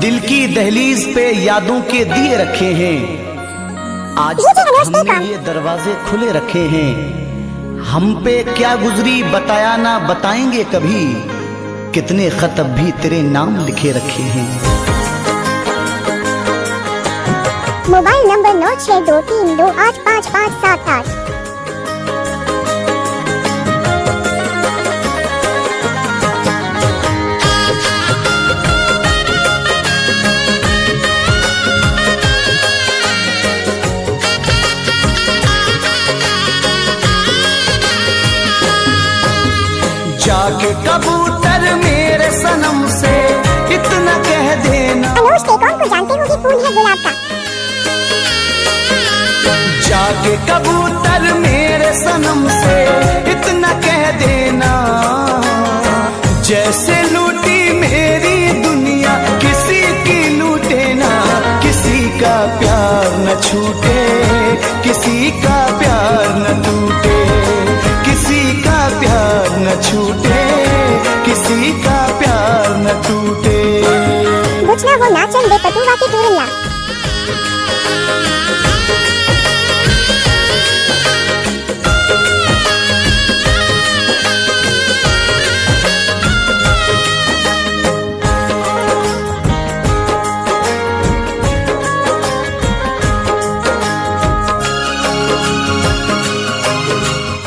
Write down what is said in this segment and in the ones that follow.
दिल की दहलीज पे यादों के दिए रखे हैं, आज तक हमने ये दरवाजे खुले रखे हैं। हम पे क्या गुजरी बताया ना बताएंगे कभी, कितने खत अब भी तेरे नाम लिखे रखे हैं। Mobile number 9623285578। जाके कबूतर मेरे सनम से इतना कह देना। अनुज टेकॉन को जानते हो कि फूल है गुलाब का। जाके कबूतर मेरे सनम से इतना कह देना, जैसे लूटी मेरी दुनिया किसी की लूटे ना। किसी का प्यार न छूटे, किसी का प्यार न टूटे, किसी का प्यार न छूटे, किसी का प्यार न टूटे। बुझना वो नाचन दे पतुआ की टूरला।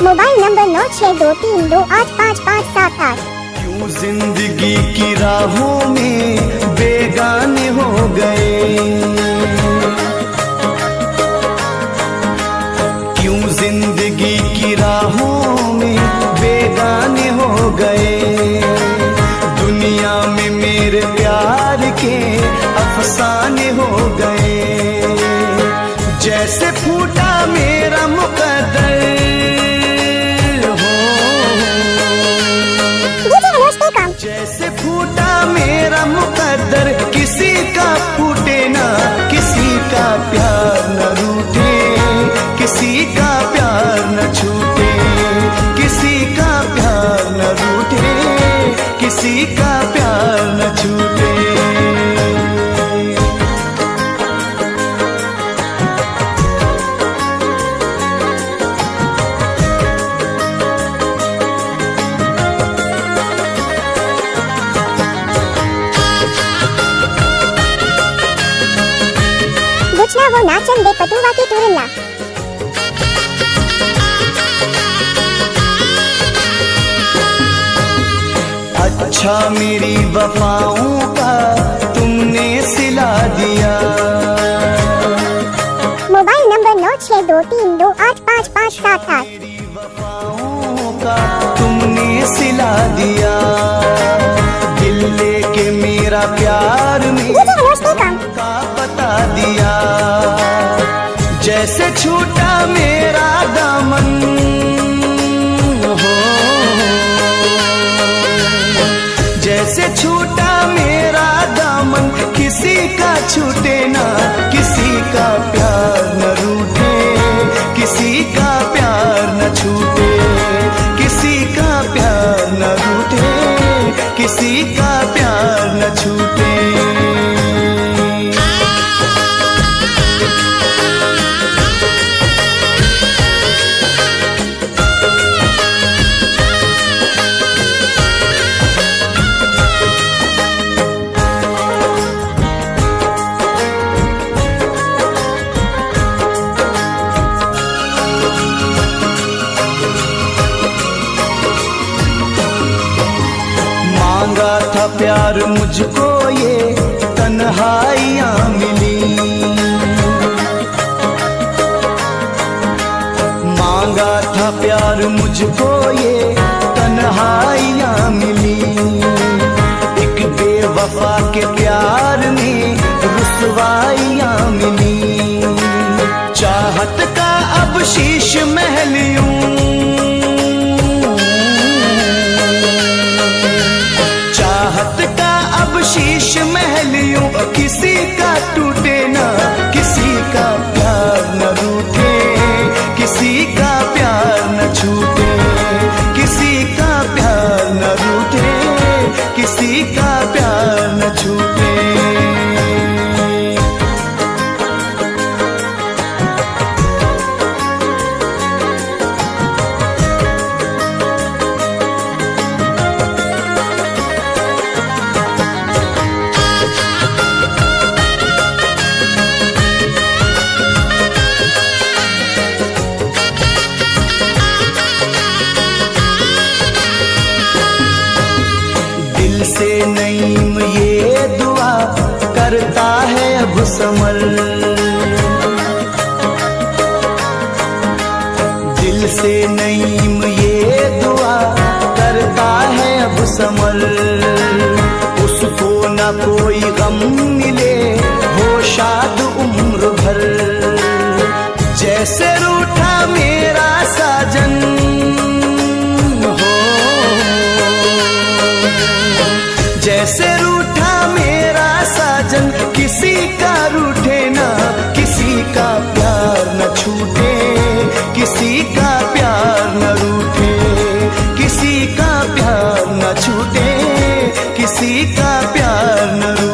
Mobile number 9623285578। क्यों जिंदगी की राहों में बेगाने हो गए, क्यों जिंदगी की राहों में बेगाने हो गए। दुनिया में मेरे प्यार के अफसाने हो गए, जैसे फूटा मेरा मुकद्दर। जैसे फूटा मेरा मुकद्दर, किसी का फूटे ना, किसी का प्यार न रूठे, किसी का प्यार न छूटे, किसी का प्यार न रूठे, किसी का प्यार न छूटे। बुझना वो नाचन दे पतुआ की टूरला। अच्छा मेरी वफाओं का तुमने सिला दिया। Mobile number 9623285578। मेरी वफाओं का तुमने सिला दिया, दिल लेके मेरा प्यार में का बता दिया। जैसे छूटा मेरा दामन हो, जैसे छूटा मेरा दामन, किसी का छूटे ना, किसी का प्यार न रूठे, किसी का प्यार न छूटे, किसी का प्यार न रूठे, किसी का प्यार न छूटे। मांगा था प्यार मुझको ये तन्हाइयां मिली, मांगा था प्यार मुझको ये तन्हाइयां मिली। एक बेवफा के प्यार में रुसवाइयां मिली। चाहत का अब शीश महल यूं, चाहत का अब शीश महल यूं, किसी का टूटे ना, किसी का प्यार न रूठे, किसी का प्यार न छूटे, किसी का प्यार किसी का प्यार न छूटे। दिल से नईम ये दुआ करता है अब समर, दिल से नईम ये दुआ करता है अब समर। उसको न कोई गम मिले हो शाद उम्र भर, जैसे रूठा मेरा साजन जैसे रूठा मेरा साजन, किसी का रूठे ना, किसी का प्यार न छूटे, किसी का प्यार न रूठे, किसी का प्यार न छूटे, किसी का प्यार न रूठे।